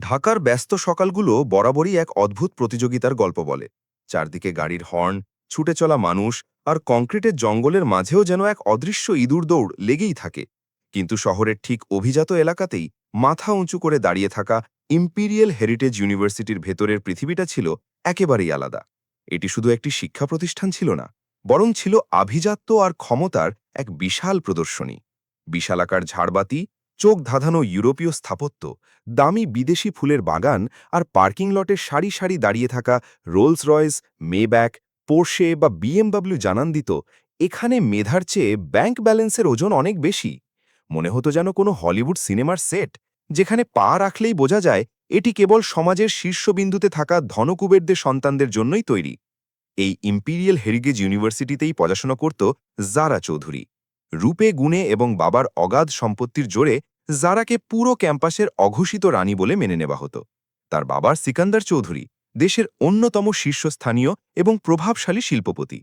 ঢাকার ব্যস্ত সকালগুলো বরাবরই এক অদ্ভুত প্রতিযোগিতার গল্প বলে। চারদিকে গাড়ির হর্ন, ছুটে চলা মানুষ আর কংক্রিটের জঙ্গলের মাঝেও যেন এক অদৃশ্য ইঁদুর দৌড় লেগেই থাকে। কিন্তু শহরের ঠিক অভিজাত এলাকাতেই মাথা উঁচু করে দাঁড়িয়ে থাকা ইম্পিরিয়াল হেরিটেজ ইউনিভার্সিটির ভেতরের পৃথিবীটা ছিল একেবারেই আলাদা। এটি শুধু একটি শিক্ষা প্রতিষ্ঠান ছিল না, বরং ছিল আভিজাত্য আর ক্ষমতার এক বিশাল প্রদর্শনী। বিশালাকার ঝাড়বাতি, চোখ ধাঁধানো ইউরোপীয় স্থাপত্য, দামি বিদেশি ফুলের বাগান আর পার্কিং লটের সারি সারি দাঁড়িয়ে থাকা রোলস রয়েস, মেব্যাক, পোর্শে বা বিএমডব্লিউ জানান দিত এখানে মেধার চেয়ে ব্যাংক ব্যালেন্সের ওজন অনেক বেশি। মনে হতো যেন কোনো হলিউড সিনেমার সেট, যেখানে পা রাখলেই বোঝা যায় এটি কেবল সমাজের শীর্ষবিন্দুতে থাকা ধনকুবেরদের সন্তানদের জন্যই তৈরি। এই ইম্পিরিয়াল হেরিটেজ ইউনিভার্সিটিতেই পড়াশোনা করত জারা চৌধুরী। রূপে গুণে এবং বাবার অগাধ সম্পত্তির জোরে জারাকে পুরো ক্যাম্পাসের অঘোষিত রানী বলে মেনে নেওয়া হতো। তার বাবার সিকান্দার চৌধুরী দেশের অন্যতম শীর্ষস্থানীয় এবং প্রভাবশালী শিল্পপতি।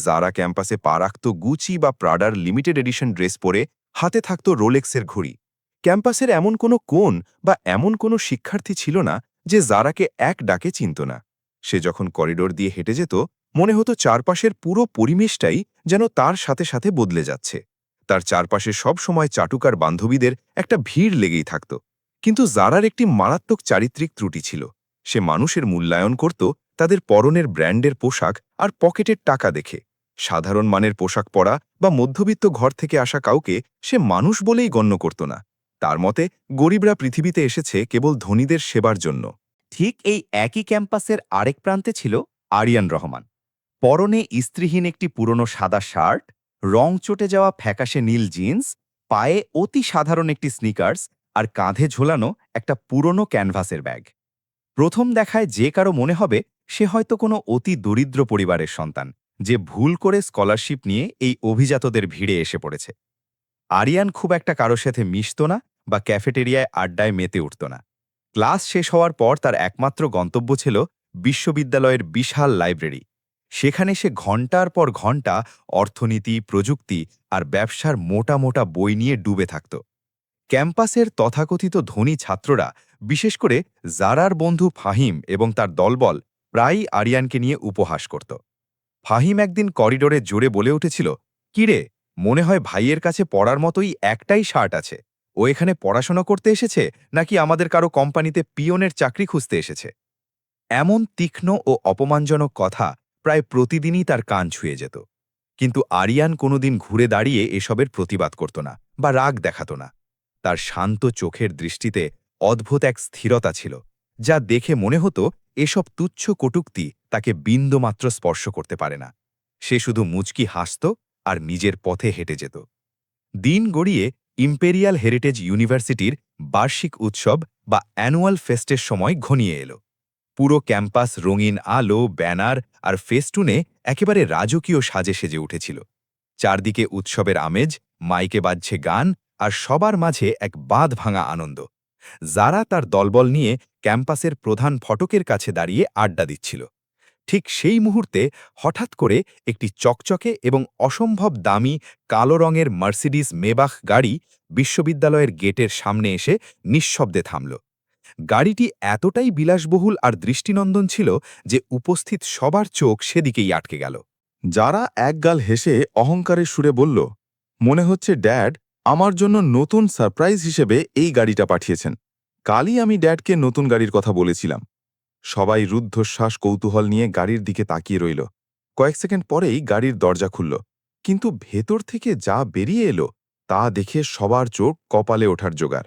জারা ক্যাম্পাসে পা রাখত গুচি বা প্রাডার লিমিটেড এডিশন ড্রেস পরে, হাতে থাকত রোলেক্সের ঘড়ি। ক্যাম্পাসের এমন কোনো কোণ বা এমন কোনো শিক্ষার্থী ছিল না যে জারাকে এক ডাকে চিনত না। সে যখন করিডোর দিয়ে হেঁটে যেত, মনে হতো চারপাশের পুরো পরিবেশটাই যেন তার সাথে সাথে বদলে যাচ্ছে। তার চারপাশে সব সময় চাটুকার বান্ধবীদের একটা ভিড় লেগেই থাকত। কিন্তু জারার একটি মারাত্মক চারিত্রিক ত্রুটি ছিল। সে মানুষের মূল্যায়ন করত তাদের পরনের ব্র্যান্ডের পোশাক আর পকেটের টাকা দেখে। সাধারণ মানের পোশাক পরা বা মধ্যবিত্ত ঘর থেকে আসা কাউকে সে মানুষ বলেই গণ্য করত না। তার মতে গরিবরা পৃথিবীতে এসেছে কেবল ধনীদের সেবার জন্য। ঠিক এই একই ক্যাম্পাসের আরেক প্রান্তে ছিল আরিয়ান রহমান। পরনে ইস্ত্রিহীন একটি পুরনো সাদা শার্ট, রং চটে যাওয়া ফ্যাকাশে নীল জিন্স, পায়ে অতি সাধারণ একটি স্নিকার্স আর কাঁধে ঝোলানো একটা পুরনো ক্যানভাসের ব্যাগ। প্রথম দেখায় যে কারো মনে হবে সে হয়তো কোনো অতি দরিদ্র পরিবারের সন্তান, যে ভুল করে স্কলারশিপ নিয়ে এই অভিজাতদের ভিড়ে এসে পড়েছে। আরিয়ান খুব একটা কারো সাথে মিশত না বা ক্যাফেটেরিয়ায় আড্ডায় মেতে উঠত না। ক্লাস শেষ হওয়ার পর তার একমাত্র গন্তব্য ছিল বিশ্ববিদ্যালয়ের বিশাল লাইব্রেরি। সেখানে সে ঘণ্টার পর ঘণ্টা অর্থনীতি, প্রযুক্তি আর ব্যবসার মোটা মোটা বই নিয়ে ডুবে থাকত। ক্যাম্পাসের তথাকথিত ধনী ছাত্ররা, বিশেষ করে জারার বন্ধু ফাহিম এবং তার দলবল, প্রায়ই আরিয়ানকে নিয়ে উপহাস করত। ফাহিম একদিন করিডোরে জোরে বলে উঠেছিল, "কিরে, মনে হয় ভাইয়ের কাছে পড়ার মতোই একটাই শার্ট আছে। ও এখানে পড়াশোনা করতে এসেছে নাকি আমাদের কারো কোম্পানিতে পিয়নের চাকরি খুঁজতে এসেছে?" এমন তীক্ষ্ণ ও অপমানজনক কথা প্রায় প্রতিদিনই তার কান ছুঁয়ে যেত। কিন্তু আরিয়ান কোনোদিন ঘুরে দাঁড়িয়ে এসবের প্রতিবাদ করত না বা রাগ দেখাত না। তার শান্ত চোখের দৃষ্টিতে অদ্ভুত এক স্থিরতা ছিল, যা দেখে মনে হতো এসব তুচ্ছ কটূক্তি তাকে বিন্দুমাত্র স্পর্শ করতে পারে না। সে শুধু মুচকি হাসত আর নিজের পথে হেঁটে যেত। দিন গড়িয়ে ইম্পেরিয়াল হেরিটেজ ইউনিভার্সিটির বার্ষিক উৎসব বা অ্যানুয়াল ফেস্টের সময় ঘনিয়ে এলো। পুরো ক্যাম্পাস রঙিন আলো, ব্যানার আর ফেস্টুনে একেবারে রাজকীয় সাজে সেজে উঠেছিল। চারদিকে উৎসবের আমেজ, মাইকে বাজছে গান, আর সবার মাঝে এক বাঁধ ভাঙা আনন্দ। যারা তার দলবল নিয়ে ক্যাম্পাসের প্রধান ফটকের কাছে দাঁড়িয়ে আড্ডা দিচ্ছিল। ঠিক সেই মুহূর্তে হঠাৎ করে একটি চকচকে এবং অসম্ভব দামি কালো রঙের মার্সিডিজ মেবাখ গাড়ি বিশ্ববিদ্যালয়ের গেটের সামনে এসে নিঃশব্দে থামল। গাড়িটি এতটাই বিলাসবহুল আর দৃষ্টিনন্দন ছিল যে উপস্থিত সবার চোখ সেদিকেই আটকে গেল। যারা একগাল হেসে অহংকারের সুরে বলল, "মনে হচ্ছে ড্যাড আমার জন্য নতুন সারপ্রাইজ হিসেবে এই গাড়িটা পাঠিয়েছেন। কালই আমি ড্যাডকে নতুন গাড়ির কথা বলেছিলাম।" সবাই রুদ্ধশ্বাস কৌতূহল নিয়ে গাড়ির দিকে তাকিয়ে রইল। কয়েক সেকেন্ড পরেই গাড়ির দরজা খুলল, কিন্তু ভেতর থেকে যা বেরিয়ে এলো তা দেখে সবার চোখ কপালে ওঠার জোগাড়।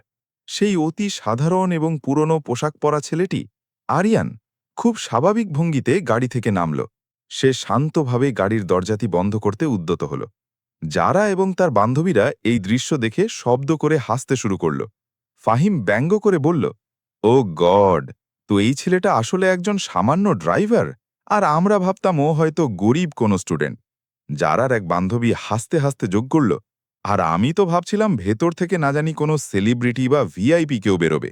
সেই অতি সাধারণ এবং পুরনো পোশাক পরা ছেলেটি আরিয়ান খুব স্বাভাবিক ভঙ্গিতে গাড়ি থেকে নামল। সে শান্তভাবে গাড়ির দরজাটি বন্ধ করতে উদ্যত হল। যারা এবং তার বান্ধবীরা এই দৃশ্য দেখে শব্দ করে হাসতে শুরু করল। ফাহিম ব্যঙ্গ করে বলল, "ও গড, তো এই ছেলেটা আসলে একজন সামান্য ড্রাইভার, আর আমরা ভাবতাম ও হয়তো গরিব কোনো স্টুডেন্ট।" যারার এক বান্ধবী হাসতে হাসতে যোগ করল, "আর আমি তো ভাবছিলাম ভেতর থেকে না জানি কোনো সেলিব্রিটি বা ভিআইপি কেউ বেরোবে।"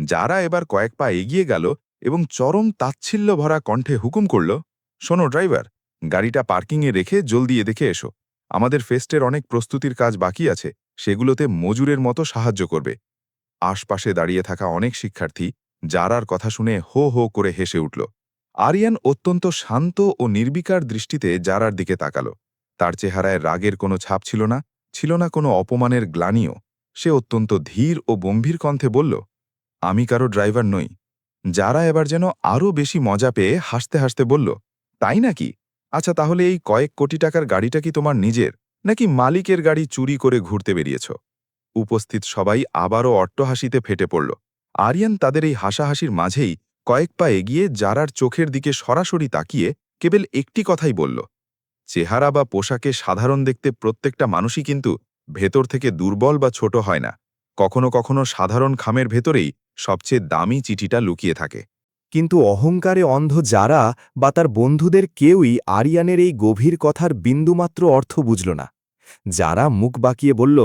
যারা এবার কয়েক পা এগিয়ে গেল এবং চরম তাচ্ছিল্য ভরা কণ্ঠে হুকুম করল, "শোনো ড্রাইভার, গাড়িটা পার্কিংয়ে রেখে জলদি এদিকে এসো। আমাদের ফেস্টের অনেক প্রস্তুতির কাজ বাকি আছে, সেগুলোতে মজুরের মতো সাহায্য করবে।" আশপাশে দাঁড়িয়ে থাকা অনেক শিক্ষার্থী জারার কথা শুনে হো হো করে হেসে উঠল। আরিয়ান অত্যন্ত শান্ত ও নির্বিকার দৃষ্টিতে জারার দিকে তাকাল। তার চেহারায় রাগের কোনো ছাপ ছিল না কোনো অপমানের গ্লানিও। সে অত্যন্ত ধীর ও গম্ভীর কণ্ঠে বলল, আমি কারো ড্রাইভার নই। যারা এবার যেন আরও বেশি মজা পেয়ে হাসতে হাসতে বলল, তাই নাকি? আচ্ছা, তাহলে এই কয়েক কোটি টাকার গাড়িটা কি তোমার নিজের, নাকি মালিকের গাড়ি চুরি করে ঘুরতে বেরিয়েছ? উপস্থিত সবাই আবারও অট্টহাসিতে ফেটে পড়ল। আরিয়ান তাদের এই হাসাহাসির মাঝেই কয়েক পা এগিয়ে জারার চোখের দিকে সরাসরি তাকিয়ে কেবল একটি কথাই বলল, চেহারা বা পোশাকে সাধারণ দেখতে প্রত্যেকটা মানুষই কিন্তু ভেতর থেকে দুর্বল বা ছোট হয় না। কখনো কখনো সাধারণ খামের ভেতরেই সবচেয়ে দামি চিঠিটা লুকিয়ে থাকে। কিন্তু অহংকারে অন্ধ যারা বা তার বন্ধুদের কেউই আরিয়ানের এই গভীর কথার বিন্দুমাত্র অর্থ বুঝল না। যারা মুখ বাঁকিয়ে বলল,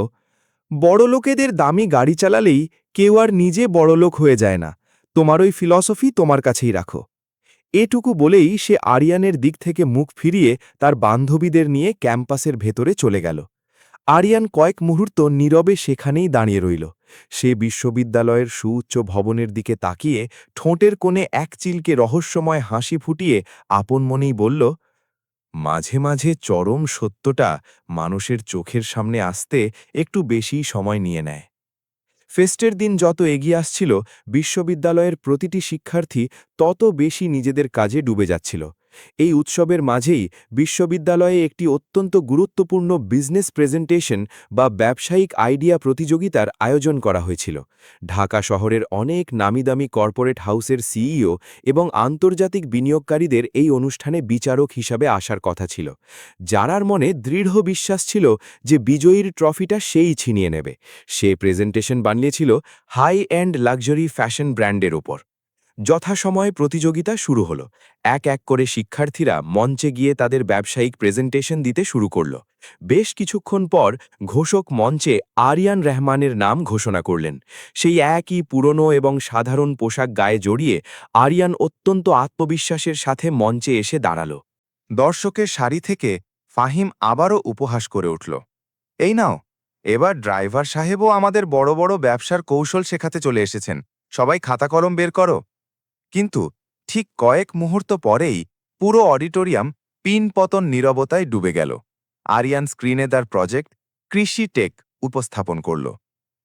বড়লোকেদের দামি গাড়ি চালালেই কেউ আর নিজে বড়লোক হয়ে যায় না, তোমার ওই ফিলসফি তোমার কাছেই রাখো। এটুকু বলেই সে আরিয়ানের দিক থেকে মুখ ফিরিয়ে তার বান্ধবীদের নিয়ে ক্যাম্পাসের ভেতরে চলে গেল। আরিয়ান কয়েক মুহূর্ত নীরবে সেখানেই দাঁড়িয়ে রইল। সে বিশ্ববিদ্যালয়ের সুউচ্চ ভবনের দিকে তাকিয়ে ঠোঁটের কোণে এক চিলকে রহস্যময় হাসি ফুটিয়ে আপন মনেই বলল, মাঝে মাঝে চরম সত্যটা মানুষের চোখের সামনে আসতে একটু বেশি সময় নিয়ে নেয়। ফেস্টের দিন যত এগিয়ে আসছিল, বিশ্ববিদ্যালয়ের প্রতিটি শিক্ষার্থী তত বেশি নিজেদের কাজে ডুবে যাচ্ছিল। এই উৎসবের মাঝেই বিশ্ববিদ্যালয়ে একটি অত্যন্ত গুরুত্বপূর্ণ বিজনেস প্রেজেন্টেশন বা ব্যবসায়িক আইডিয়া প্রতিযোগিতার আয়োজন করা হয়েছিল। ঢাকা শহরের অনেক নামিদামি কর্পোরেট হাউসের সিইও এবং আন্তর্জাতিক বিনিয়োগকারীদের এই অনুষ্ঠানে বিচারক হিসাবে আসার কথা ছিল। যারার মনে দৃঢ় বিশ্বাস ছিল যে বিজয়ীর ট্রফিটা সেই ছিনিয়ে নেবে। সে প্রেজেন্টেশন বানিয়েছিল হাই এন্ড লাক্সারি ফ্যাশন ব্র্যান্ডের ওপর। যথাসময়ে প্রতিযোগিতা শুরু হলো। এক এক করে শিক্ষার্থীরা মঞ্চে গিয়ে তাদের ব্যবসায়িক প্রেজেন্টেশন দিতে শুরু করল। বেশ কিছুক্ষণ পর ঘোষক মঞ্চে আরিয়ান রহমানের নাম ঘোষণা করলেন। সেই একই পুরনো এবং সাধারণ পোশাক গায়ে জড়িয়ে আরিয়ান অত্যন্ত আত্মবিশ্বাসের সাথে মঞ্চে এসে দাঁড়াল। দর্শকের সারি থেকে ফাহিম আবারও উপহাস করে উঠল, এই নাও, এবার ড্রাইভার সাহেবও আমাদের বড় বড় ব্যবসার কৌশল শেখাতে চলে এসেছেন, সবাই খাতা কলম বের করো। কিন্তু ঠিক কয়েক মুহূর্ত পরেই পুরো অডিটোরিয়াম পিনপতন নীরবতায় ডুবে গেল। আরিয়ান স্ক্রিনে তার প্রজেক্ট কৃষি টেক উপস্থাপন করল।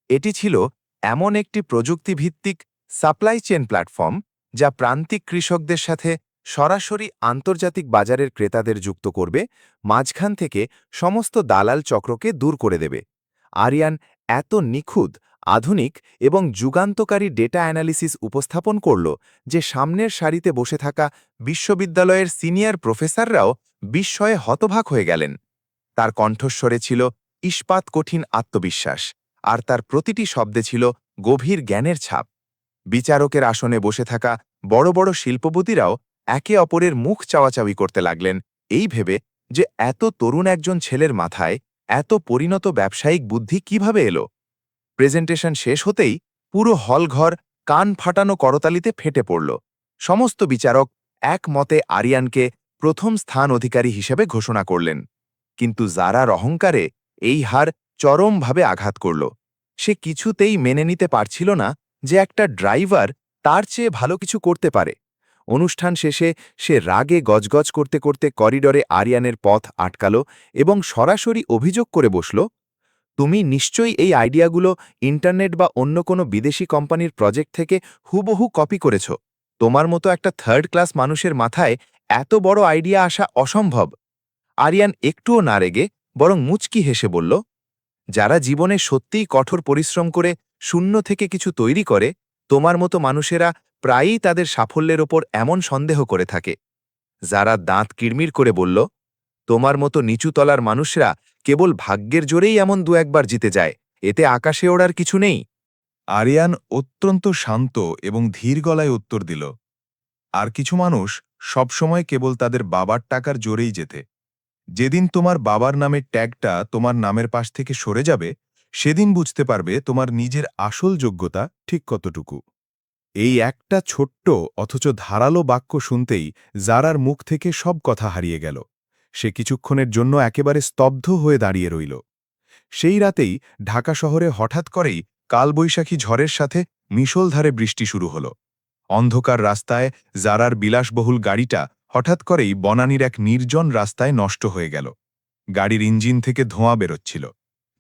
এটি ছিল এমন একটি প্রযুক্তিভিত্তিক সাপ্লাই চেন প্ল্যাটফর্ম যা প্রান্তিক কৃষকদের সাথে সরাসরি আন্তর্জাতিক বাজারের ক্রেতাদের যুক্ত করবে, মাঝখান থেকে সমস্ত দালাল চক্রকে দূর করে দেবে। আরিয়ান এত নিখুঁত, আধুনিক এবং যুগান্তকারী ডেটা অ্যানালিসিস উপস্থাপন করল যে সামনের সারিতে বসে থাকা বিশ্ববিদ্যালয়ের সিনিয়র প্রফেসররাও বিস্ময়ে হতবাক হয়ে গেলেন। তার কণ্ঠস্বরে ছিল ইস্পাত কঠিন আত্মবিশ্বাস, আর তার প্রতিটি শব্দে ছিল গভীর জ্ঞানের ছাপ। বিচারকের আসনে বসে থাকা বড় বড় শিল্পপতিরাও একে অপরের মুখ চাওয়াচাওয়ি করতে লাগলেন, এই ভেবে যে এত তরুণ একজন ছেলের মাথায় এত পরিণত ব্যবসায়িক বুদ্ধি কিভাবে এলো। প্রেজেন্টেশন শেষ হতেই পুরো হলঘর কান ফাটানো করতালিতে ফেটে পড়ল। সমস্ত বিচারক একমতে আরিয়ানকে প্রথম স্থান অধিকারী হিসেবে ঘোষণা করলেন। কিন্তু জারার অহংকারে এই হার চরমভাবে আঘাত করল। সে কিছুতেই মেনে নিতে পারছিল না যে একটা ড্রাইভার তার চেয়ে ভালো কিছু করতে পারে। অনুষ্ঠান শেষে সে রাগে গজগজ করতে করতে করিডরে আরিয়ানের পথ আটকাল এবং সরাসরি অভিযোগ করে বসল, তুমি নিশ্চয়ই এই আইডিয়াগুলো ইন্টারনেট বা অন্য কোনো বিদেশি কোম্পানির প্রজেক্ট থেকে হুবহু কপি করেছ। তোমার মতো একটা থার্ড ক্লাস মানুষের মাথায় এত বড় আইডিয়া আসা অসম্ভব। আরিয়ান একটুও না রেগে বরং মুচকি হেসে বলল, যারা জীবনে সত্যিই কঠোর পরিশ্রম করে শূন্য থেকে কিছু তৈরি করে, তোমার মতো মানুষেরা প্রায়ই তাদের সাফল্যের ওপর এমন সন্দেহ করে থাকে। যারা দাঁত কিড়মির করে বলল, তোমার মতো নিচুতলার মানুষরা কেবল ভাগ্যের জোরেই এমন দু একবার জিতে যায়, এতে আকাশে ওড়ার কিছু নেই। আরিয়ান অত্যন্ত শান্ত এবং ধীর গলায় উত্তর দিল, আর কিছু মানুষ সবসময় কেবল তাদের বাবার টাকার জোরেই জেতে। যেদিন তোমার বাবার নামের ট্যাগটা তোমার নামের পাশ থেকে সরে যাবে, সেদিন বুঝতে পারবে তোমার নিজের আসল যোগ্যতা ঠিক কতটুকু। এই একটা ছোট্ট অথচ ধারালো বাক্য শুনতেই জারার মুখ থেকে সব কথা হারিয়ে গেল। সে কিছুক্ষণের জন্য একেবারে স্তব্ধ হয়ে দাঁড়িয়ে রইল। সেই রাতেই ঢাকা শহরে হঠাৎ করেই কালবৈশাখী ঝড়ের সাথে মিশলধারে বৃষ্টি শুরু হল। অন্ধকার রাস্তায় জারার বিলাসবহুল গাড়িটা হঠাৎ করেই বনানীর এক নির্জন রাস্তায় নষ্ট হয়ে গেল। গাড়ির ইঞ্জিন থেকে ধোঁয়া বেরোচ্ছিল।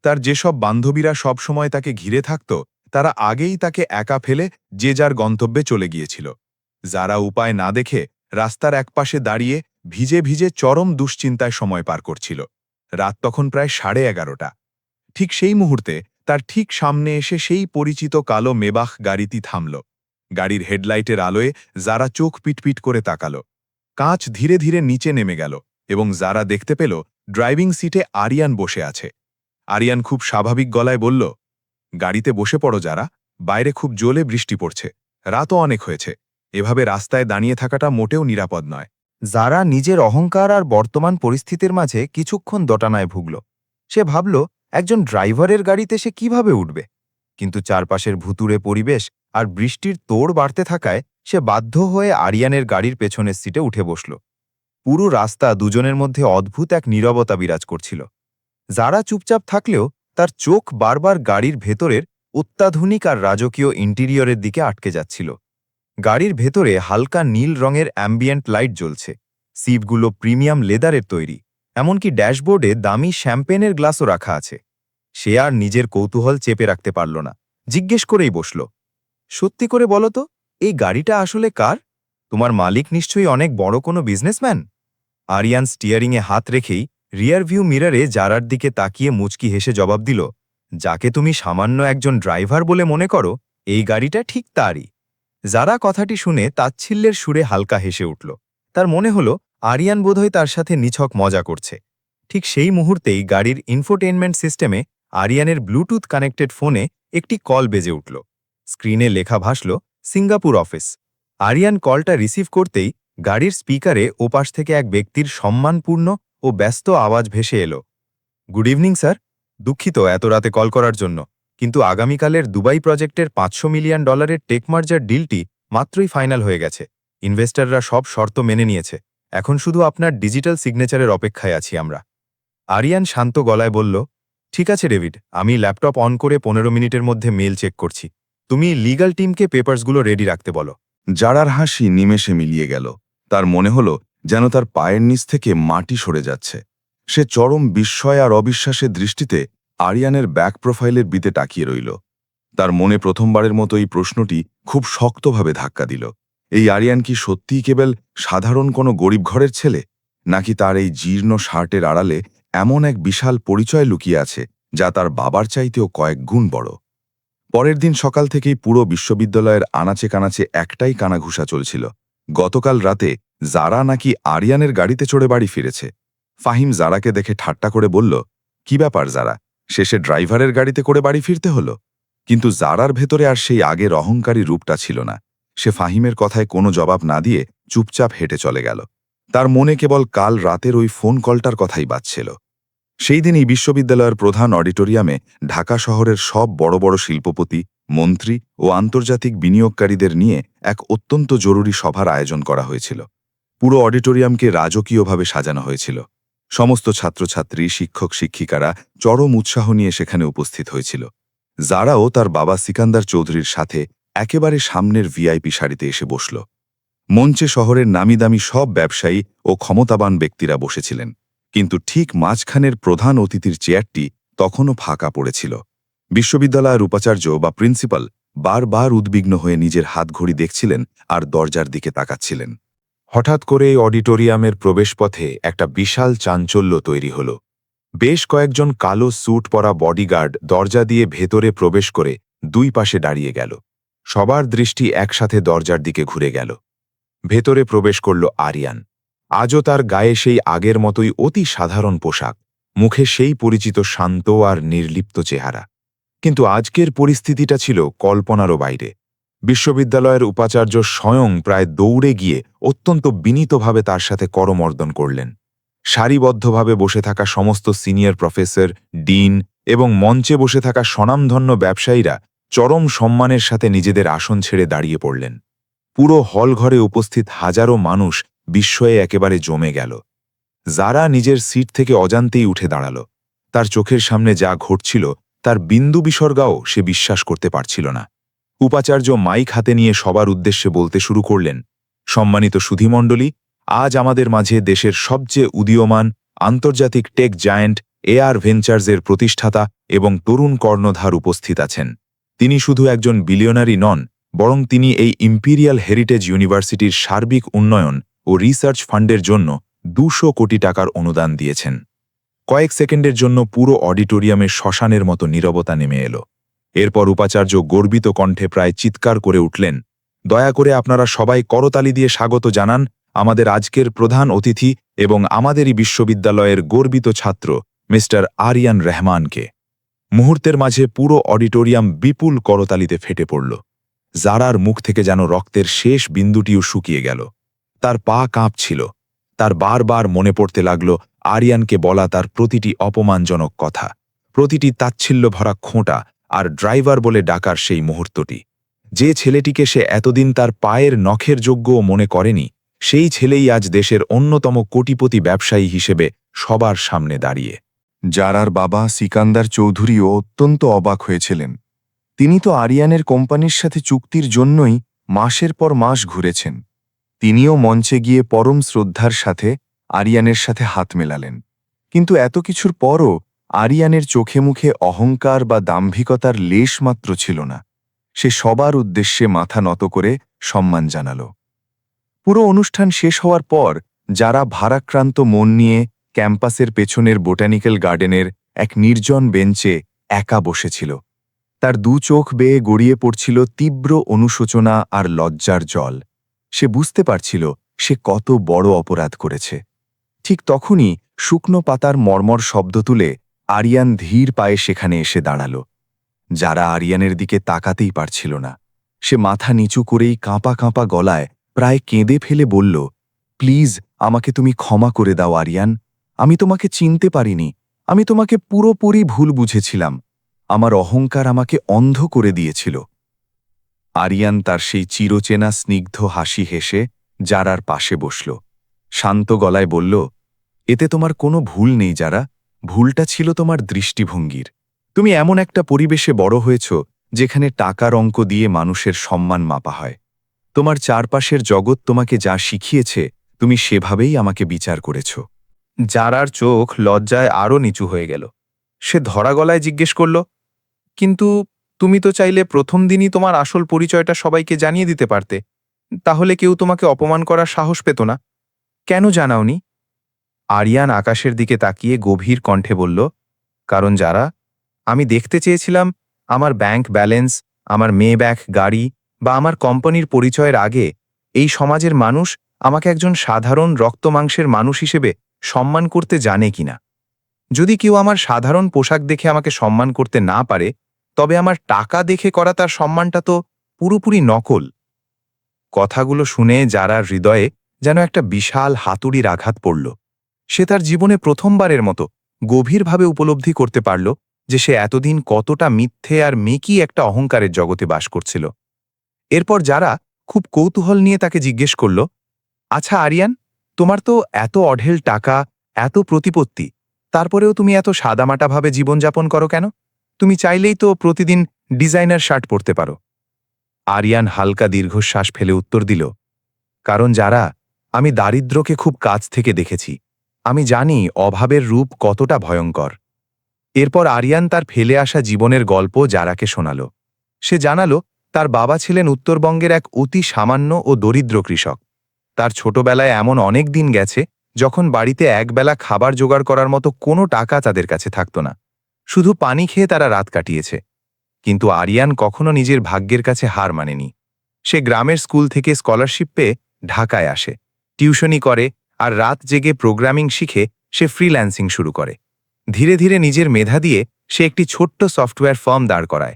তার যেসব বান্ধবীরা সবসময় তাকে ঘিরে থাকত, তারা আগেই তাকে একা ফেলে যে যার গন্তব্যে চলে গিয়েছিল। যারা উপায় না দেখে রাস্তার একপাশে দাঁড়িয়ে ভিজে ভিজে চরম দুশ্চিন্তায় সময় পার করছিল। রাত তখন প্রায় 11:30। ঠিক সেই মুহূর্তে তার ঠিক সামনে এসে সেই পরিচিত কালো মেবাখ গাড়িটি থামল। গাড়ির হেডলাইটের আলোয় যারা চোখ পিটপিট করে তাকালো। কাঁচ ধীরে ধীরে নিচে নেমে গেল এবং যারা দেখতে পেল ড্রাইভিং সিটে আরিয়ান বসে আছে। আরিয়ান খুব স্বাভাবিক গলায় বলল, গাড়িতে বসে পড়ো যারা, বাইরে খুব জোরে বৃষ্টি পড়ছে, রাতও অনেক হয়েছে, এভাবে রাস্তায় দাঁড়িয়ে থাকাটা মোটেও নিরাপদ নয়। যারা নিজের অহংকার আর বর্তমান পরিস্থিতির মাঝে কিছুক্ষণ দোটানায় ভুগল। সে ভাবল একজন ড্রাইভারের গাড়িতে সে কিভাবে উঠবে, কিন্তু চারপাশের ভুতুড়ে পরিবেশ আর বৃষ্টির তোড় বাড়তে থাকায় সে বাধ্য হয়ে আরিয়ানের গাড়ির পেছনের সিটে উঠে বসল। পুরো রাস্তা দুজনের মধ্যে অদ্ভুত এক নীরবতা বিরাজ করছিল। যারা চুপচাপ থাকলেও তার চোখ বারবার গাড়ির ভেতরের অত্যাধুনিক আর রাজকীয় ইন্টেরিয়রের দিকে আটকে যাচ্ছিল। গাড়ির ভেতরে হালকা নীল রঙের অ্যাম্বিয়েন্ট লাইট জ্বলছে, সিটগুলো প্রিমিয়াম লেদারের তৈরি, এমনকি ড্যাশবোর্ডে দামি শ্যাম্পেনের গ্লাসও রাখা আছে। সে আর নিজের কৌতূহল চেপে রাখতে পারল না, জিজ্ঞেস করেই বসল, সত্যি করে বলো তো, এই গাড়িটা আসলে কার? তোমার মালিক নিশ্চয়ই অনেক বড় কোনো বিজনেসম্যান। আরিয়ান স্টিয়ারিংয়ে হাত রেখেই রিয়ার ভিউ মিররে জারার দিকে তাকিয়ে মুচকি হেসে জবাব দিল, যাকে তুমি সামান্য একজন ড্রাইভার বলে মনে করো, এই গাড়িটা ঠিক তারই। যারা কথাটি শুনে তাচ্ছিল্যের সুরে হালকা হেসে উঠল। তার মনে হল আরিয়ান বোধহয় তার সাথে নিছক মজা করছে। ঠিক সেই মুহূর্তেই গাড়ির ইনফোটেইনমেন্ট সিস্টেমে আরিয়ানের ব্লুটুথ কানেক্টেড ফোনে একটি কল বেজে উঠল। স্ক্রিনে লেখা ভাসল, সিঙ্গাপুর অফিস। আরিয়ান কলটা রিসিভ করতেই গাড়ির স্পিকারে ওপাশ থেকে এক ব্যক্তির সম্মানপূর্ণ ও ব্যস্ত আওয়াজ ভেসে এলো, গুড ইভিনিং স্যার, দুঃখিত এত রাতে কল করার জন্য, কিন্তু আগামীকালের দুবাই প্রজেক্টের $500 মিলিয়ন টেক মার্জার ডিলটি মাত্রই ফাইনাল হয়ে গেছে। ইনভেস্টররা সব শর্ত মেনে নিয়েছে, এখন শুধু আপনার ডিজিটাল সিগনেচারের অপেক্ষায় আছি আমরা। আরিয়ান শান্ত গলায় বলল, ঠিক আছে ডেভিড, আমি ল্যাপটপ অন করে 15 মিনিটের মধ্যে মেল চেক করছি। তুমি লিগ্যাল টিমকে পেপারসগুলো রেডি রাখতে বলো। জারার হাসি নিমেষে মিলিয়ে গেল। তার মনে হল যেন তার পায়ের নিচ থেকে মাটি সরে যাচ্ছে। সে চরম বিস্ময় আর অবিশ্বাসের দৃষ্টিতে আরিয়ানের ব্যাক প্রোফাইলের দিকে তাকিয়ে রইল। তার মনে প্রথমবারের মতো এই প্রশ্নটি খুব শক্তভাবে ধাক্কা দিল, এই আরিয়ান কি সত্যিই কেবল সাধারণ কোনো গরিব ঘরের ছেলে, নাকি তার এই জীর্ণ শার্টের আড়ালে এমন এক বিশাল পরিচয় লুকিয়ে আছে যা তার বাবার চাইতেও কয়েক গুণ বড়। পরের দিন সকাল থেকেই পুরো বিশ্ববিদ্যালয়ের আনাচে কানাচে একটাই কানাঘুষা চলছিল, গতকাল রাতে যারা নাকি আরিয়ানের গাড়িতে চড়ে বাড়ি ফিরেছে। ফাহিম জারাকে দেখে ঠাট্টা করে বলল, কি ব্যাপার যারা, শেষে ড্রাইভারের গাড়িতে করে বাড়ি ফিরতে হলো? কিন্তু জারার ভেতরে আর সেই আগের অহংকারী রূপটা ছিল না। সে ফাহিমের কথায় কোনো জবাব না দিয়ে চুপচাপ হেঁটে চলে গেল। তার মনে কেবল কাল রাতের ওই ফোন কলটার কথাই বাজছিল। সেই দিনই বিশ্ববিদ্যালয়ের প্রধান অডিটোরিয়ামে ঢাকা শহরের সব বড় বড় শিল্পপতি, মন্ত্রী ও আন্তর্জাতিক বিনিয়োগকারীদের নিয়ে এক অত্যন্ত জরুরি সভার আয়োজন করা হয়েছিল। পুরো অডিটোরিয়ামকে রাজকীয়ভাবে সাজানো হয়েছিল। সমস্ত ছাত্রছাত্রী, শিক্ষক শিক্ষিকারা চরম উৎসাহ নিয়ে সেখানে উপস্থিত হয়েছিল। যারাও তার বাবা সিকান্দার চৌধুরীর সাথে একেবারে সামনের ভিআইপি সারিতে এসে বসল। মঞ্চে শহরের নামিদামি সব ব্যবসায়ী ও ক্ষমতাবান ব্যক্তিরা বসেছিলেন, কিন্তু ঠিক মাঝখানের প্রধান অতিথির চেয়ারটি তখনও ফাঁকা পড়েছিল। বিশ্ববিদ্যালয়ের উপাচার্য বা প্রিন্সিপাল বারবার উদ্বিগ্ন হয়ে নিজের হাতঘড়ি দেখছিলেন আর দরজার দিকে তাকাচ্ছিলেন। হঠাৎ করে এই অডিটোরিয়ামের প্রবেশপথে একটা বিশাল চাঞ্চল্য তৈরি হল। বেশ কয়েকজন কালো স্যুট পরা বডিগার্ড দরজা দিয়ে ভেতরে প্রবেশ করে দুই পাশে দাঁড়িয়ে গেল। সবার দৃষ্টি একসাথে দরজার দিকে ঘুরে গেল। ভেতরে প্রবেশ করল আরিয়ান। আজও তার গায়ে সেই আগের মতোই অতি সাধারণ পোশাক, মুখে সেই পরিচিত শান্ত আর নির্লিপ্ত চেহারা। কিন্তু আজকের পরিস্থিতিটা ছিল কল্পনারও বাইরে। বিশ্ববিদ্যালয়ের উপাচার্য স্বয়ং প্রায় দৌড়ে গিয়ে অত্যন্ত বিনীতভাবে তার সাথে করমর্দন করলেন। সারিবদ্ধভাবে বসে থাকা সমস্ত সিনিয়র প্রফেসর, ডিন এবং মঞ্চে বসে থাকা স্বনামধন্য ব্যবসায়ীরা চরম সম্মানের সাথে নিজেদের আসন ছেড়ে দাঁড়িয়ে পড়লেন। পুরো হলঘরে উপস্থিত হাজারো মানুষ বিস্ময়ে একেবারে জমে গেল। যারা নিজের সিট থেকে অজান্তেই উঠে দাঁড়াল। তার চোখের সামনে যা ঘটছিল তার বিন্দু বিসর্গাও সে বিশ্বাস করতে পারছিল না। উপাচার্য মাইক হাতে নিয়ে সবার উদ্দেশ্যে বলতে শুরু করলেন, সম্মানিত সুধীমণ্ডলী, আজ আমাদের মাঝে দেশের সবচেয়ে উদীয়মান আন্তর্জাতিক টেক জায়ান্ট এআর ভেঞ্চার্সের প্রতিষ্ঠাতা এবং তরুণ কর্ণধার উপস্থিত আছেন। তিনি শুধু একজন বিলিয়নারি নন, বরং তিনি এই ইম্পিরিয়াল হেরিটেজ ইউনিভার্সিটির সার্বিক উন্নয়ন ও রিসার্চ ফান্ডের জন্য 200 কোটি টাকার অনুদান দিয়েছেন। কয়েক সেকেন্ডের জন্য পুরো অডিটোরিয়ামে শ্মশানের মতো নীরবতা নেমে এলো। এরপর উপাচার্য গর্বিত কণ্ঠে প্রায় চিৎকার করে উঠলেন, দয়া করে আপনারা সবাই করতালি দিয়ে স্বাগত জানান আমাদের আজকের প্রধান অতিথি এবং আমাদেরই বিশ্ববিদ্যালয়ের গর্বিত ছাত্র মিস্টার আরিয়ান রহমানকে। মুহূর্তের মাঝে পুরো অডিটোরিয়াম বিপুল করতালিতে ফেটে পড়ল। জারার মুখ থেকে যেন রক্তের শেষ বিন্দুটিও শুকিয়ে গেল। তার পা কাঁপছিল। তার বারবার মনে পড়তে লাগল আরিয়ানকে বলা তার প্রতিটি অপমানজনক কথা, প্রতিটি তাচ্ছিল্য ভরা খোঁটা আর ড্রাইভার বলে ডাকার সেই মুহূর্তটি। যে ছেলেটিকে সে এতদিন তার পায়ের নখের যোগ্যও মনে করেনি, সেই ছেলেই আজ দেশের অন্যতম কোটিপতি ব্যবসায়ী হিসেবে সবার সামনে দাঁড়িয়ে। জারার বাবা সিকান্দার চৌধুরীও অত্যন্ত অবাক হয়েছিলেন। তিনি তো আরিয়ানের কোম্পানির সাথে চুক্তির জন্যই মাসের পর মাস ঘুরেছেন। তিনিও মঞ্চে গিয়ে পরম শ্রদ্ধার সাথে আরিয়ানের সাথে হাত মেলালেন। কিন্তু এত কিছুর পরও আরিয়ানের চোখে মুখে অহংকার বা দাম্ভিকতার লেশমাত্র ছিল না। সে সবার উদ্দেশ্যে মাথা নত করে সম্মান জানাল। পুরো অনুষ্ঠান শেষ হওয়ার পর যারা ভারাক্রান্ত মন নিয়ে ক্যাম্পাসের পেছনের বোটানিক্যাল গার্ডেনের এক নির্জন বেঞ্চে একা বসেছিল। তার দু চোখ বেয়ে গড়িয়ে পড়ছিল তীব্র অনুশোচনা আর লজ্জার জল। সে বুঝতে পারছিল সে কত বড় অপরাধ করেছে। ঠিক তখনই শুকনো পাতার মর্মর শব্দ তুলে আরিয়ান ধীর পায়ে সেখানে এসে দাঁড়াল। যারা আরিয়ানের দিকে তাকাতেই পারছিল না। সে মাথা নিচু করেই কাঁপা কাঁপা গলায় প্রায় কেঁদে ফেলে বলল, প্লিজ আমাকে তুমি ক্ষমা করে দাও আরিয়ান। আমি তোমাকে চিনতে পারিনি। আমি তোমাকে পুরোপুরি ভুল বুঝেছিলাম। আমার অহংকার আমাকে অন্ধ করে দিয়েছিল। আরিয়ান তার সেই চিরচেনা স্নিগ্ধ হাসি হেসে জারার পাশে বসল। শান্ত গলায় বলল, এতে তোমার কোনো ভুল নেই যারা, ভুলটা ছিল তোমার দৃষ্টিভঙ্গির। তুমি এমন একটা পরিবেশে বড় হয়েছ যেখানে টাকার অঙ্ক দিয়ে মানুষের সম্মান মাপা হয়। তোমার চারপাশের জগৎ তোমাকে যা শিখিয়েছে তুমি সেভাবেই আমাকে বিচার করেছ। জারার চোখ লজ্জায় আরও নিচু হয়ে গেল। সে ধরা গলায় জিজ্ঞেস করল, কিন্তু তুমি তো চাইলে প্রথম দিনই তোমার আসল পরিচয়টা সবাইকে জানিয়ে দিতে পারতে। তাহলে কেউ তোমাকে অপমান করার সাহস পেত না। কেন জানাওনি? আরিয়ান আকাশের দিকে তাকিয়ে গভীর কণ্ঠে বলল, কারণ যারা, আমি দেখতে চেয়েছিলাম আমার ব্যাংক ব্যালেন্স, আমার মেব্যাক গাড়ি বা আমার কোম্পানির পরিচয়ের আগে এই সমাজের মানুষ আমাকে একজন সাধারণ রক্তমাংসের মানুষ হিসেবে সম্মান করতে জানে কিনা। যদি কেউ আমার সাধারণ পোশাক দেখে আমাকে সম্মান করতে না পারে, তবে আমার টাকা দেখে করা তার সম্মানটা তো পুরোপুরি নকল। কথাগুলো শুনে জারার হৃদয়ে যেন একটা বিশাল হাতুড়ির আঘাত পড়ল। সে তার জীবনে প্রথমবারের মতো গভীরভাবে উপলব্ধি করতে পারল যে সে এতদিন কতটা মিথ্যে আর মেকি একটা অহংকারের জগতে বাস করছিল। এরপর যারা খুব কৌতূহল নিয়ে তাকে জিজ্ঞেস করল, আচ্ছা আরিয়ান, তোমার তো এত অঢেল টাকা, এত প্রতিপত্তি, তারপরেও তুমি এত সাদামাটাভাবে জীবনযাপন করো কেন? তুমি চাইলেই তো প্রতিদিন ডিজাইনার শার্ট পরতে পারো। আরিয়ান হালকা দীর্ঘশ্বাস ফেলে উত্তর দিল, কারণ যারা, আমি দারিদ্র্যকে খুব কাছ থেকে দেখেছি। আমি জানি অভাবের রূপ কতটা ভয়ঙ্কর। এরপর আরিয়ান তার ফেলে আসা জীবনের গল্প জারাকে শোনাল। সে জানালো তার বাবা ছিলেন উত্তরবঙ্গের এক অতি সামান্য ও দরিদ্র কৃষক। তার ছোটবেলায় এমন অনেক দিন গেছে যখন বাড়িতে একবেলা খাবার জোগাড় করার মতো কোনো টাকা তাদের কাছে থাকত না। শুধু পানি খেয়ে তারা রাত কাটিয়েছে। কিন্তু আরিয়ান কখনো নিজের ভাগ্যের কাছে হার মানেনি। সে গ্রামের স্কুল থেকে স্কলারশিপ পেয়ে ঢাকায় আসে, টিউশনি করে আর রাত জেগে প্রোগ্রামিং শিখে সে ফ্রিল্যান্সিং শুরু করে। ধীরে ধীরে নিজের মেধা দিয়ে সে একটি ছোট্ট সফটওয়্যার ফার্ম দাঁড় করায়।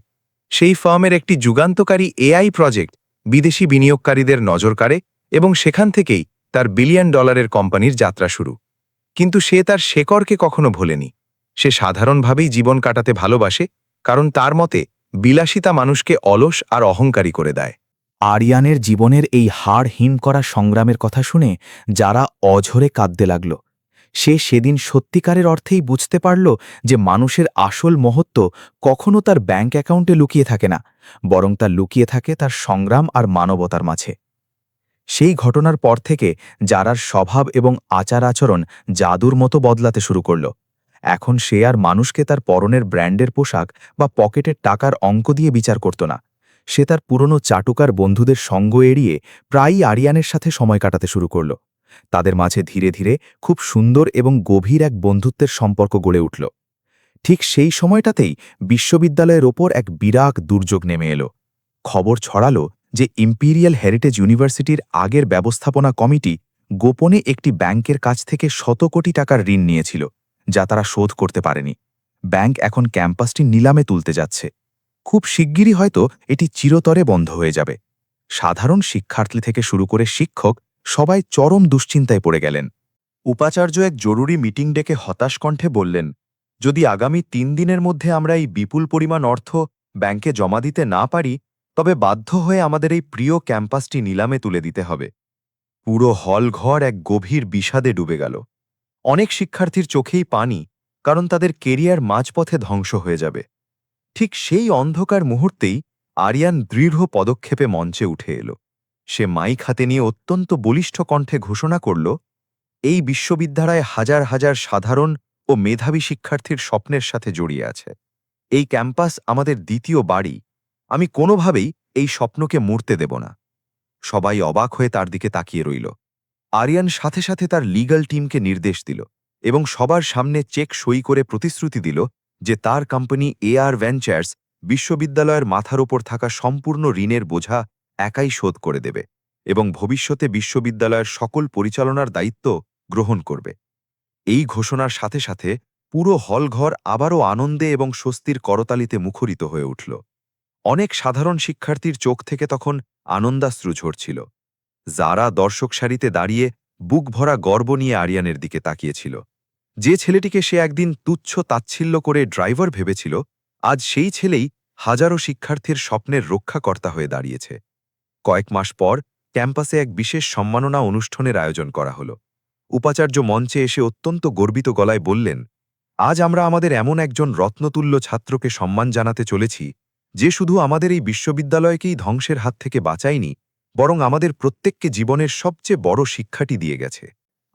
সেই ফার্মের একটি যুগান্তকারী এআই প্রজেক্ট বিদেশি বিনিয়োগকারীদের নজর কাড়ে এবং সেখান থেকেই তার $1 বিলিয়ন কোম্পানির যাত্রা শুরু। কিন্তু সে তার শেকড়কে কখনো ভোলেনি। সে সাধারণভাবেই জীবন কাটাতে ভালোবাসে, কারণ তার মতে বিলাসিতা মানুষকে অলস আর অহংকারী করে দেয়। আরিয়ানের জীবনের এই হাড় হিম করা সংগ্রামের কথা শুনে যারা অঝরে কাঁদতে লাগল। সে সেদিন সত্যিকারের অর্থেই বুঝতে পারল যে মানুষের আসল মহত্ব কখনো তার ব্যাংক অ্যাকাউন্টে লুকিয়ে থাকে না, বরং তা লুকিয়ে থাকে তার সংগ্রাম আর মানবতার মাঝে। সেই ঘটনার পর থেকে জারার স্বভাব এবং আচার-আচরণ জাদুর মতো বদলাতে শুরু করল। এখন সে আর মানুষকে তার পরনের ব্র্যান্ডের পোশাক বা পকেটের টাকার অঙ্ক দিয়ে বিচার করত না। সে তার পুরনো চাটুকার বন্ধুদের সঙ্গ এড়িয়ে প্রায়ই আরিয়ানের সাথে সময় কাটাতে শুরু করল। তাদের মাঝে ধীরে ধীরে খুব সুন্দর এবং গভীর এক বন্ধুত্বের সম্পর্ক গড়ে উঠল। ঠিক সেই সময়টাতেই বিশ্ববিদ্যালয়ের ওপর এক বিরাট দুর্যোগ নেমে এলো। খবর ছড়ালো যে ইম্পিরিয়াল হেরিটেজ ইউনিভার্সিটির আগের ব্যবস্থাপনা কমিটি গোপনে একটি ব্যাংকের কাছ থেকে শত কোটি টাকার ঋণ নিয়েছিল, যা তারা শোধ করতে পারেনি। ব্যাংক এখন ক্যাম্পাসটি নিলামে তুলতে যাচ্ছে। খুব শিগগিরই হয়তো এটি চিরতরে বন্ধ হয়ে যাবে। সাধারণ শিক্ষার্থী থেকে শুরু করে শিক্ষক সবাই চরম দুশ্চিন্তায় পড়ে গেলেন। উপাচার্য এক জরুরি মিটিং ডেকে হতাশ কণ্ঠে বললেন, যদি আগামী ৩ দিনের মধ্যে আমরা এই বিপুল পরিমাণ অর্থ ব্যাংকে জমা দিতে না পারি, তবে বাধ্য হয়ে আমাদের এই প্রিয় ক্যাম্পাসটি নিলামে তুলে দিতে হবে। পুরো হলঘর এক গভীর বিষাদে ডুবে গেল। অনেক শিক্ষার্থীর চোখেই পানি, কারণ তাদের কেরিয়ার মাঝপথে ধ্বংস হয়ে যাবে। ঠিক সেই অন্ধকার মুহূর্তেই আরিয়ান দৃঢ় পদক্ষেপে মঞ্চে উঠে এলো। সে মাইক হাতে নিয়ে অত্যন্ত বলিষ্ঠ কণ্ঠে ঘোষণা করল, এই বিশ্ববিদ্যালয় হাজার হাজার সাধারণ ও মেধাবী শিক্ষার্থীর স্বপ্নের সাথে জড়িয়ে আছে। এই ক্যাম্পাস আমাদের দ্বিতীয় বাড়ি। আমি কোনোভাবেই এই স্বপ্নকে মরতে দেব না। সবাই অবাক হয়ে তার দিকে তাকিয়ে রইল। আরিয়ান সাথে সাথে তার লিগ্যাল টিমকে নির্দেশ দিল এবং সবার সামনে চেক সই করে প্রতিশ্রুতি দিল যে তার কোম্পানি এআর ভেঞ্চার্স বিশ্ববিদ্যালয়ের মাথার ওপর থাকা সম্পূর্ণ ঋণের বোঝা একাই শোধ করে দেবে এবং ভবিষ্যতে বিশ্ববিদ্যালয়ের সকল পরিচালনার দায়িত্ব গ্রহণ করবে। এই ঘোষণার সাথে সাথে পুরো হলঘর আবারও আনন্দে এবং স্বস্তির করতালিতে মুখরিত হয়ে উঠল। অনেক সাধারণ শিক্ষার্থীর চোখ থেকে তখন আনন্দাশ্রু ঝরছিল। যারা দর্শক সারিতে দাঁড়িয়ে বুক ভরা গর্ব নিয়ে আরিয়ানের দিকে তাকিয়েছিল। যে ছেলেটিকে সে একদিন তুচ্ছ তাচ্ছিল্য করে ড্রাইভার ভেবেছিল, আজ সেই ছেলেই হাজারো শিক্ষার্থীর স্বপ্নের রক্ষাকর্তা হয়ে দাঁড়িয়েছে। কয়েক মাস পর ক্যাম্পাসে এক বিশেষ সম্মাননা অনুষ্ঠানের আয়োজন করা হলো। উপাচার্য মঞ্চে এসে অত্যন্ত গর্বিত গলায় বললেন, আজ আমরা আমাদের এমন একজন রত্নতুল্য ছাত্রকে সম্মান জানাতে চলেছি, যে শুধু আমাদের এই বিশ্ববিদ্যালয়কেই ধ্বংসের হাত থেকে বাঁচায়নি, বরং আমাদের প্রত্যেককে জীবনের সবচেয়ে বড় শিক্ষাটি দিয়ে গেছে।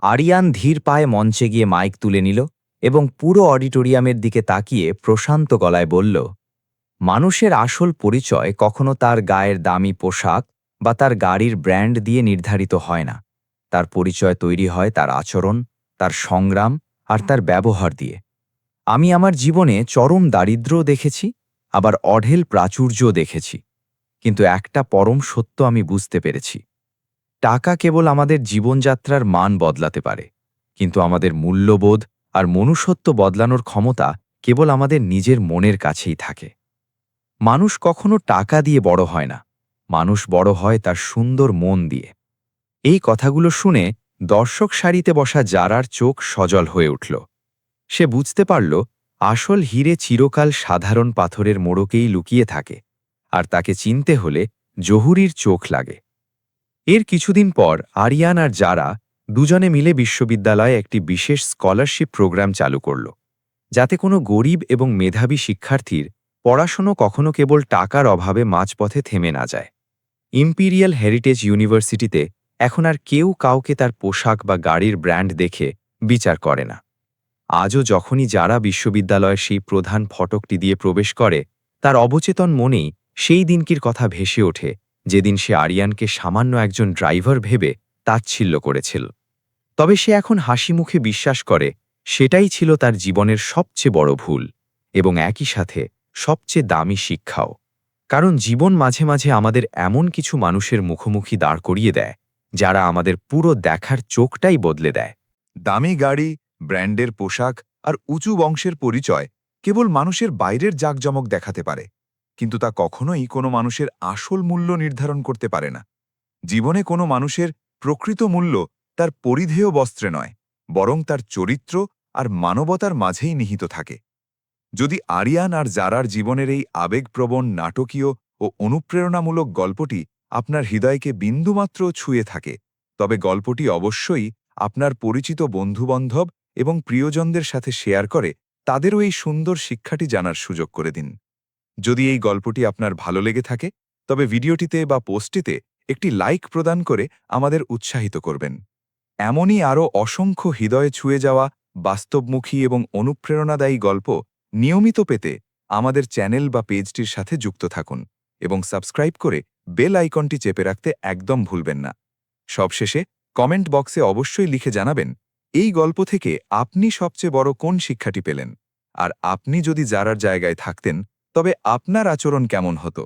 আরিয়ান ধীর পায়ে মঞ্চে গিয়ে মাইক তুলে নিল এবং পুরো অডিটোরিয়ামের দিকে তাকিয়ে প্রশান্ত গলায় বলল, মানুষের আসল পরিচয় কখনো তার গায়ের দামি পোশাক বা তার গাড়ির ব্র্যান্ড দিয়ে নির্ধারিত হয় না। তার পরিচয় তৈরি হয় তার আচরণ, তার সংগ্রাম আর তার ব্যবহার দিয়ে। আমি আমার জীবনে চরম দারিদ্র্যও দেখেছি, আবার অঢেল প্রাচুর্যও দেখেছি, কিন্তু একটা পরম সত্য আমি বুঝতে পেরেছি। টাকা কেবল আমাদের জীবনযাত্রার মান বদলাতে পারে, কিন্তু আমাদের মূল্যবোধ আর মনুষ্যত্ব বদলানোর ক্ষমতা কেবল আমাদের নিজের মনের কাছেই থাকে। মানুষ কখনো টাকা দিয়ে বড় হয় না, মানুষ বড় হয় তার সুন্দর মন দিয়ে। এই কথাগুলো শুনে দর্শক সারিতে বসা জারার চোখ সজল হয়ে উঠল। সে বুঝতে পারল, আসল হিরে চিরকাল সাধারণ পাথরের মোড়কেই লুকিয়ে থাকে, আর তাকে চিনতে হলে জহুরির চোখ লাগে। এর কিছুদিন পর আরিয়ান আর জারা দুজনে মিলে বিশ্ববিদ্যালয়ে একটি বিশেষ স্কলারশিপ প্রোগ্রাম চালু করল, যাতে কোনো গরিব এবং মেধাবী শিক্ষার্থীর পড়াশোনা কখনো কেবল টাকার অভাবে মাঝপথে থেমে না যায়। ইম্পিরিয়াল হেরিটেজ ইউনিভার্সিটিতে এখন আর কেউ কাউকে তার পোশাক বা গাড়ির ব্র্যান্ড দেখে বিচার করে না। আজও যখনই যারা বিশ্ববিদ্যালয়ের সেই প্রধান ফটকটি দিয়ে প্রবেশ করে, তার অবচেতন মনেই সেই দিনকির কথা ভেসে ওঠে, যেদিন সে আরিয়ানকে সামান্য একজন ড্রাইভার ভেবে তাচ্ছিল্য করেছিল। তবে সে এখন হাসি মুখে বিশ্বাস করে সেটাই ছিল তার জীবনের সবচেয়ে বড় ভুল, এবং একই সাথে সবচেয়ে দামি শিক্ষাও। কারণ জীবন মাঝে মাঝে আমাদের এমন কিছু মানুষের মুখোমুখি দাঁড় করিয়ে দেয়, যারা আমাদের পুরো দেখার চোখটাই বদলে দেয়। দামি গাড়ি, ব্র্যান্ডের পোশাক আর উঁচু বংশের পরিচয় কেবল মানুষের বাইরের জাঁকজমক দেখাতে পারে, কিন্তু তা কখনোই কোনো মানুষের আসল মূল্য নির্ধারণ করতে পারে না। জীবনে কোনো মানুষের প্রকৃত মূল্য তার পরিধেয় বস্ত্রে নয়, বরং তার চরিত্র আর মানবতার মাঝেই নিহিত থাকে। যদি আরিয়ান আর জারার জীবনের এই আবেগপ্রবণ, নাটকীয় ও অনুপ্রেরণামূলক গল্পটি আপনার হৃদয়কে বিন্দুমাত্র ছুঁয়ে থাকে, তবে গল্পটি অবশ্যই আপনার পরিচিত বন্ধুবান্ধব এবং প্রিয়জনদের সাথে শেয়ার করে তাদেরও এই সুন্দর শিক্ষাটি জানার সুযোগ করে দিন। যদি এই গল্পটি আপনার ভালো লেগে থাকে তবে ভিডিওটিতে বা পোস্টটিতে একটি লাইক প্রদান করে আমাদের উৎসাহিত করবেন। এমনই আরও অসংখ্য হৃদয়ে ছুঁয়ে যাওয়া বাস্তবমুখী এবং অনুপ্রেরণাদায়ী গল্প নিয়মিত পেতে আমাদের চ্যানেল বা পেজটির সাথে যুক্ত থাকুন এবং সাবস্ক্রাইব করে বেল আইকনটি চেপে রাখতে একদম ভুলবেন না। সবশেষে কমেন্ট বক্সে অবশ্যই লিখে জানাবেন এই গল্প থেকে আপনি সবচেয়ে বড় কোন শিক্ষাটি পেলেন, আর আপনি যদি যারার জায়গায় থাকতেন তবে আপনার আচরণ কেমন হতো।